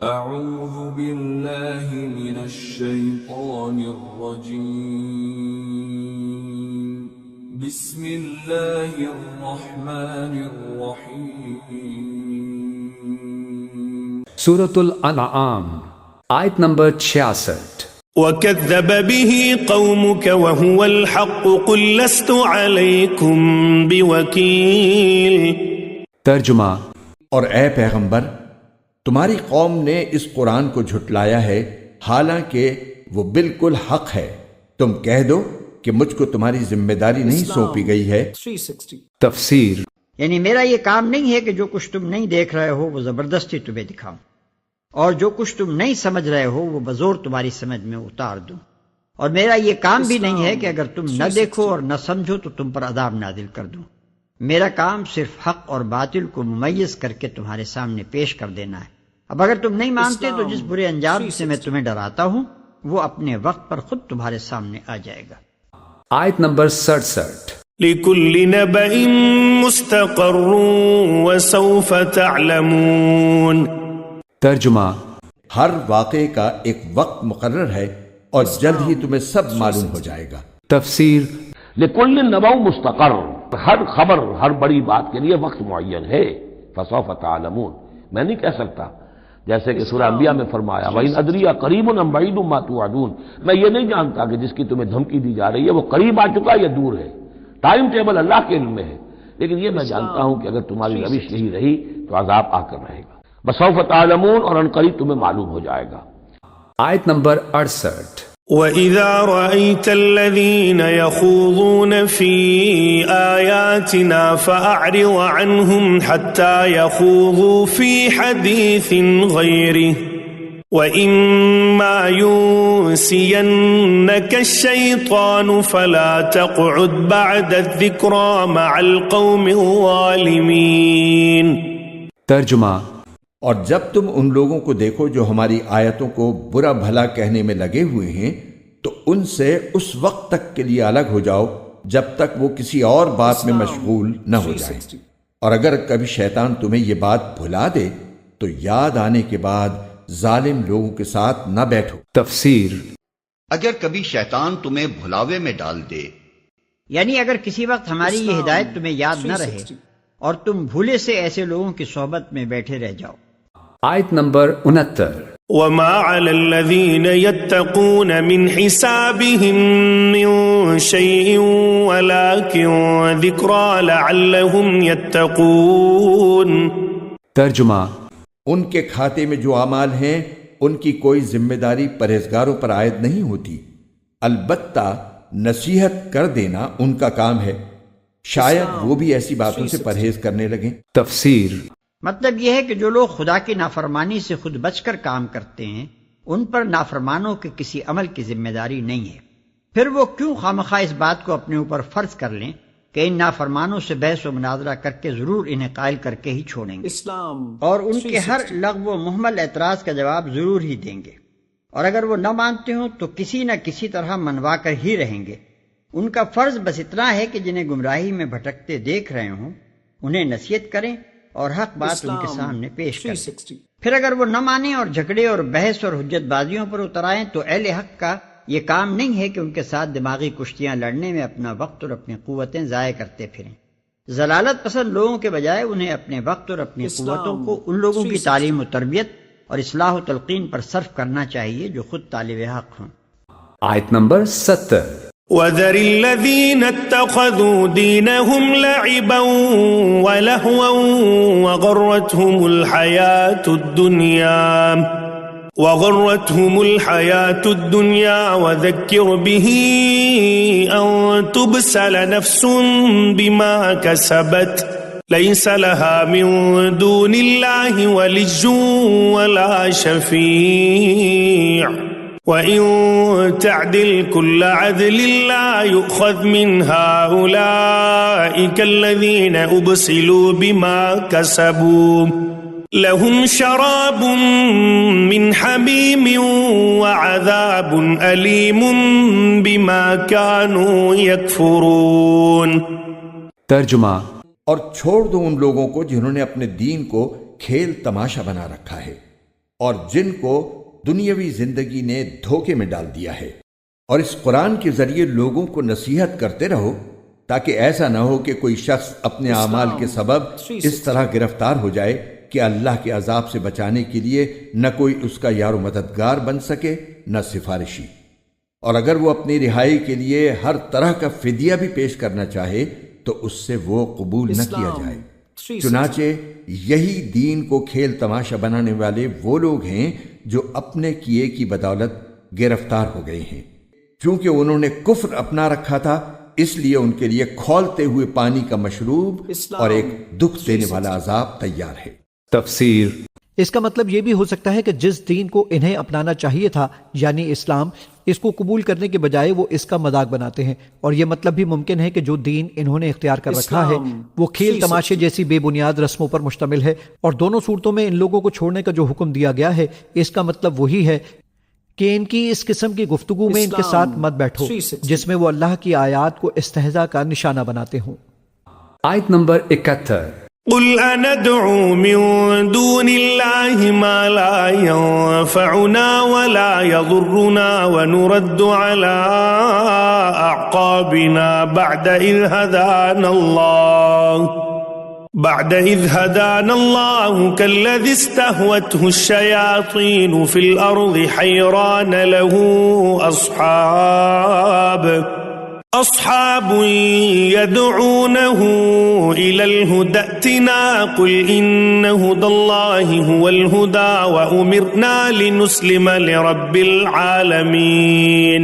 أعوذ بالله من الشيطان الرجيم بسم الله الرحمن الرحيم سورة الانعام آیت نمبر 66. وَكَذَّبَ بِهِ قَوْمُكَ وَهُوَ الْحَقُّ قُلْ لَسْتُ عَلَيْكُمْ بِوَكِيلٍ. ترجمہ: اور اے پیغمبر، تمہاری قوم نے اس قرآن کو جھٹلایا ہے حالانکہ وہ بالکل حق ہے، تم کہہ دو کہ مجھ کو تمہاری ذمہ داری نہیں سونپی گئی ہے. تفسیر: یعنی میرا یہ کام نہیں ہے کہ جو کچھ تم نہیں دیکھ رہے ہو وہ زبردستی تمہیں دکھاؤں، اور جو کچھ تم نہیں سمجھ رہے ہو وہ بزور تمہاری سمجھ میں اتار دوں، اور میرا یہ کام بھی نہیں ہے کہ اگر تم نہ دیکھو اور نہ سمجھو تو تم پر عذاب نازل کر دوں. میرا کام صرف حق اور باطل کو ممیز کر کے تمہارے سامنے پیش کر دینا ہے. اب اگر تم نہیں مانتے تو جس برے انجام سے میں تمہیں ڈراتا ہوں وہ اپنے وقت پر خود تمہارے سامنے آ جائے گا. آیت نمبر 67. لِكُلِّ نَبَإٍ مُسْتَقَرٌّ وَسَوْفَ تَعْلَمُونَ. ترجمہ: ہر واقعے کا ایک وقت مقرر ہے اور جلد ہی تمہیں سب معلوم ہو جائے گا. تفسیر: لِكُلِّ نَبَأٌ مُسْتَقَرٌّ، ہر خبر، ہر بڑی بات کے لیے وقت معین ہے. فَسَوْفَ تَعْلَمُونَ، میں نہیں کہہ سکتا، جیسے کہ سورہ انبیاء میں فرمایا وَإِنْ أَدْرِيَ قَرِيبٌ أَمْ بَعِيدٌ مَا تُوعَدُونَ، میں یہ نہیں جانتا کہ جس کی تمہیں دھمکی دی جا رہی ہے وہ قریب آ چکا یا دور ہے. ٹائم ٹیبل اللہ کے علم میں ہے، لیکن یہ میں جانتا ہوں کہ اگر تمہاری روش یہی رہی تو عذاب آ کر رہے گا. بسوف تعلمون، اور ان قریب تمہیں معلوم ہو جائے گا. آیت نمبر 68. وَإِذَا رَأَيْتَ الَّذِينَ يَخُوضُونَ فِي آيَاتِنَا فَأَعْرِضْ عَنْهُمْ حَتَّى يَخُوضُوا فِي حَدِيثٍ غَيْرِهِ وَإِمَّا يُنْسِيَنَّكَ الشَّيْطَانُ فَلَا تَقْعُدْ بَعْدَ الذِّكْرَى مَعَ الْقَوْمِ الظَّالِمِينَ. ترجمہ: اور جب تم ان لوگوں کو دیکھو جو ہماری آیتوں کو برا بھلا کہنے میں لگے ہوئے ہیں تو ان سے اس وقت تک کے لیے الگ ہو جاؤ جب تک وہ کسی اور بات میں مشغول نہ ہو جائیں. اور اگر کبھی شیطان تمہیں یہ بات بھلا دے تو یاد آنے کے بعد ظالم لوگوں کے ساتھ نہ بیٹھو. تفسیر: اگر کبھی شیطان تمہیں بھلاوے میں ڈال دے، یعنی اگر کسی وقت ہماری یہ ہدایت تمہیں یاد نہ رہے اور تم بھولے سے ایسے لوگوں کی صحبت میں بیٹھے رہ جاؤ. آیت نمبر 69. وَمَا عَلَى الَّذِينَ يَتَّقُونَ مِنْ حِسَابِهِمْ مِنْ شَيْءٍ وَلَكِنْ ذِكْرَى لَعَلَّهُمْ يَتَّقُونَ. ترجمہ: ان کے کھاتے میں جو اعمال ہیں ان کی کوئی ذمہ داری پرہیزگاروں پر عائد نہیں ہوتی، البتہ نصیحت کر دینا ان کا کام ہے، شاید وہ بھی ایسی باتوں سے پرہیز کرنے لگیں. تفسیر: مطلب یہ ہے کہ جو لوگ خدا کی نافرمانی سے خود بچ کر کام کرتے ہیں ان پر نافرمانوں کے کسی عمل کی ذمہ داری نہیں ہے. پھر وہ کیوں خوامخواہ اس بات کو اپنے اوپر فرض کر لیں کہ ان نافرمانوں سے بحث و مناظرہ کر کے ضرور انہیں قائل کر کے ہی چھوڑیں گے، اور ان کے ہر لغو و مہمل اعتراض کا جواب ضرور ہی دیں گے، اور اگر وہ نہ مانتے ہوں تو کسی نہ کسی طرح منوا کر ہی رہیں گے. ان کا فرض بس اتنا ہے کہ جنہیں گمراہی میں بھٹکتے دیکھ رہے ہوں انہیں نصیحت کریں اور حق بات ان کے سامنے پیش کریں. پھر اگر وہ نہ مانیں اور جھگڑے اور بحث اور حجت بازیوں پر اتر آئیں تو اہل حق کا یہ کام نہیں ہے کہ ان کے ساتھ دماغی کشتیاں لڑنے میں اپنا وقت اور اپنی قوتیں ضائع کرتے پھریں. ضلالت پسند لوگوں کے بجائے انہیں اپنے وقت اور اپنی قوتوں کو ان لوگوں کی تعلیم و تربیت اور اصلاح و تلقین پر صرف کرنا چاہیے جو خود طالب حق ہوں. آیت نمبر 70. وَذَرِ الَّذِينَ اتَّخَذُوا دِينَهُمْ لَعِبًا وَلَهْوًا وَغَرَّتْهُمُ الْحَيَاةُ الدُّنْيَا وَذَكِّرْ بِهِ أَن تُبْسَلَ نَفْسٌ بِمَا كَسَبَتْ لَيْسَ لَهَا مِن دُونِ اللَّهِ وَلِيٌّ وَلَا شَفِيعٌ وَإِن تَعْدِلْ كُلَّ عَدْلٍ لَّا يُؤْخَذْ مِنْهَا أُولَئِكَ الَّذِينَ أُبْسِلُوا بِمَا كَسَبُوا لَهُمْ شَرَابٌ مِّنْ حَمِيمٍ وَعَذَابٌ أَلِيمٌ بِمَا كَانُوا يَكْفُرُونَ. ترجمہ: اور چھوڑ دو ان لوگوں کو جنہوں نے اپنے دین کو کھیل تماشا بنا رکھا ہے اور جن کو دنیاوی زندگی نے دھوکے میں ڈال دیا ہے، اور اس قرآن کے ذریعے لوگوں کو نصیحت کرتے رہو تاکہ ایسا نہ ہو کہ کوئی شخص اپنے اعمال کے سبب اس طرح گرفتار ہو جائے کہ اللہ کے عذاب سے بچانے کے لیے نہ کوئی اس کا یار و مددگار بن سکے نہ سفارشی، اور اگر وہ اپنی رہائی کے لیے ہر طرح کا فدیہ بھی پیش کرنا چاہے تو اس سے وہ قبول نہ کیا جائے۔ چنانچہ یہی دین کو کھیل تماشا بنانے والے وہ لوگ ہیں جو اپنے کیے کی بدولت گرفتار ہو گئے ہیں، چونکہ انہوں نے کفر اپنا رکھا تھا، اس لیے ان کے لیے کھولتے ہوئے پانی کا مشروب اور ایک دکھ دینے والا عذاب تیار ہے۔ تفسیر۔ اس کا مطلب یہ بھی ہو سکتا ہے کہ جس دین کو انہیں اپنانا چاہیے تھا یعنی اسلام، اس کو قبول کرنے کے بجائے وہ اس کا مذاق بناتے ہیں، اور یہ مطلب بھی ممکن ہے کہ جو دین انہوں نے اختیار کر رکھا ہے وہ کھیل تماشے جیسی بے بنیاد رسموں پر مشتمل ہے، اور دونوں صورتوں میں ان لوگوں کو چھوڑنے کا جو حکم دیا گیا ہے اس کا مطلب وہی ہے کہ ان کی اس قسم کی گفتگو میں ان کے ساتھ مت بیٹھو جس میں وہ اللہ کی آیات کو استہزاء کا نشانہ بناتے ہوں۔ آیت نمبر 71۔ قل أندعو من دون الله ما لا ينفعنا ولا يضرنا ونرد على أعقابنا بعد إذ هدانا الله كالذي استهوته الشياطين في الأرض حيران له أصحاب يدعونه إلى الهدى ائتنا قل إن هدى الله هو الهدى وأمرنا لنسلم لرب العالمين۔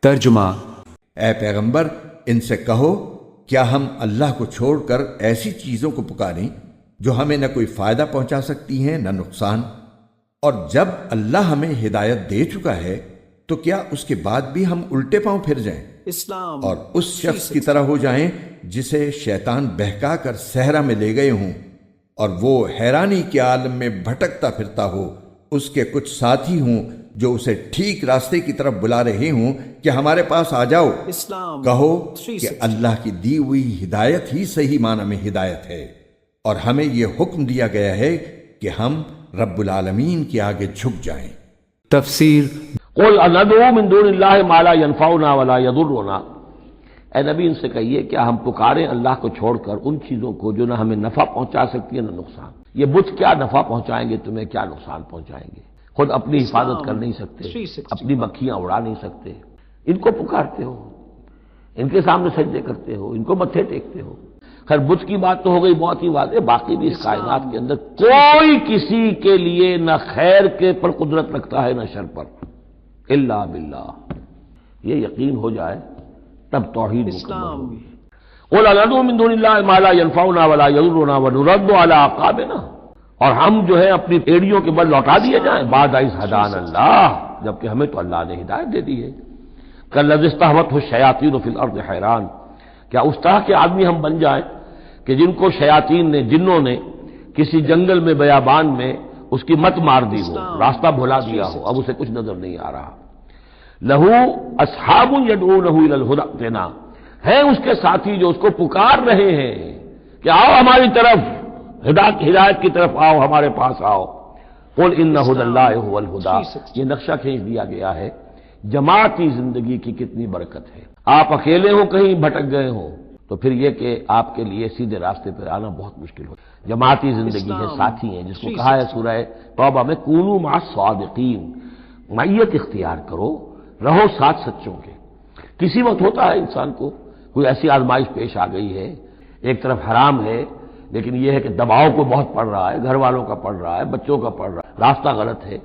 ترجمہ۔ اے پیغمبر، ان سے کہو کیا ہم اللہ کو چھوڑ کر ایسی چیزوں کو پکاریں جو ہمیں نہ کوئی فائدہ پہنچا سکتی ہیں نہ نقصان، اور جب اللہ ہمیں ہدایت دے چکا ہے تو کیا اس کے بعد بھی ہم الٹے پاؤں پھر جائیں اور اس شخص کی طرح ہو جائیں جسے شیطان بہکا کر صحرا میں لے گئے ہوں اور وہ حیرانی کے عالم میں بھٹکتا پھرتا ہو، اس کے کچھ ساتھی ہوں جو اسے ٹھیک راستے کی طرف بلا رہے ہوں کہ ہمارے پاس آ جاؤ؟ کہو کہ اللہ کی دی ہوئی ہدایت ہی صحیح معنی میں ہدایت ہے، اور ہمیں یہ حکم دیا گیا ہے کہ ہم رب العالمین کے آگے جھک جائیں۔ تفسیر۔ قل اندعو من دون اللہ ما لا ينفعنا ولا يضرنا، اے نبی ان سے کہیے کیا ہم پکاریں اللہ کو چھوڑ کر ان چیزوں کو جو نہ ہمیں نفع پہنچا سکتی ہے نہ نقصان۔ یہ بت کیا نفع پہنچائیں گے تمہیں، کیا نقصان پہنچائیں گے، خود اپنی حفاظت کر نہیں سکتے، اپنی مکھیاں اڑا نہیں سکتے، ان کو پکارتے ہو، ان کے سامنے سجدے کرتے ہو، ان کو متھے ٹیکتے ہو۔ خیر بت کی بات تو ہو گئی بہت ہی واضح، باقی بھی اس کائنات کے اندر کوئی کسی کے لیے نہ خیر کے پر قدرت رکھتا ہے نہ شر پر، الا باللہ۔ یہ یقین ہو جائے تب توحید مکمل ہوگی۔ قل اندعو من دون اللہ ما لا ينفعنا ولا يضرنا ونرد على اعقابنا، اور ہم جو ہے اپنی ایڑیوں کے بل لوٹا دیے جائیں بعد اذ ہدانا اللہ، جبکہ ہمیں تو اللہ نے ہدایت دے دی ہے۔ کالذی استہوته الشیاطین فی الارض حیران، کیا اس طرح کے آدمی ہم بن جائیں کہ جن کو شیاطین نے، جنوں نے کسی جنگل میں بیابان میں اس کی مت مار دی ہو، راستہ بھلا دیا ہو، اب اسے کچھ نظر نہیں آ رہا۔ لہو اصحاب یدعونہ الی الہدی ائتنا، ہیں اس کے ساتھی جو اس کو پکار رہے ہیں کہ آؤ ہماری طرف، ہدایت کی طرف آؤ، ہمارے پاس آؤ۔ قل ان ھدی اللہ ھو الھدی، یہ نقشہ کھینچ دیا گیا ہے جماعتی زندگی کی کتنی برکت ہے۔ آپ اکیلے ہو کہیں بھٹک گئے ہو تو پھر یہ کہ آپ کے لیے سیدھے راستے پر آنا بہت مشکل ہو۔ جماعتی زندگی ہے، ساتھی ہیں، جس کو کہا ہے سورہ توبہ میں کونوا مع الصادقین، معیت اختیار کرو، رہو ساتھ سچوں کے۔ کسی وقت ہوتا ہے انسان کو کوئی ایسی آزمائش پیش آ گئی ہے، ایک طرف حرام ہے لیکن یہ ہے کہ دباؤ کو بہت پڑ رہا ہے، گھر والوں کا پڑ رہا ہے، بچوں کا پڑ رہا ہے، راستہ غلط ہے،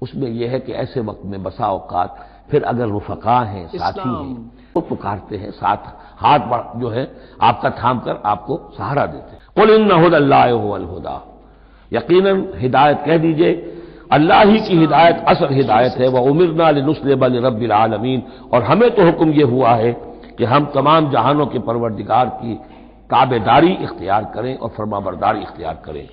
اس میں یہ ہے کہ ایسے وقت میں بسا اوقات پھر اگر رفقا ہیں، ساتھی ہیں، وہ پکارتے ہیں، ساتھ ہاتھ جو ہے آپ کا تھام کر آپ کو سہارا دیتے ہیں۔ قل ان ھدی اللہ ھو الھدی، یقیناً ہدایت کہہ دیجئے اللہ ہی کی ہدایت اصل ہدایت ہے۔ وَأُمِرْنَا لِنُسْلِمَ لِرَبِّ الْعَالَمِينَ، اور ہمیں تو حکم یہ ہوا ہے کہ ہم تمام جہانوں کے پروردگار کی تابعداری اختیار کریں اور فرمانبرداری اختیار کریں۔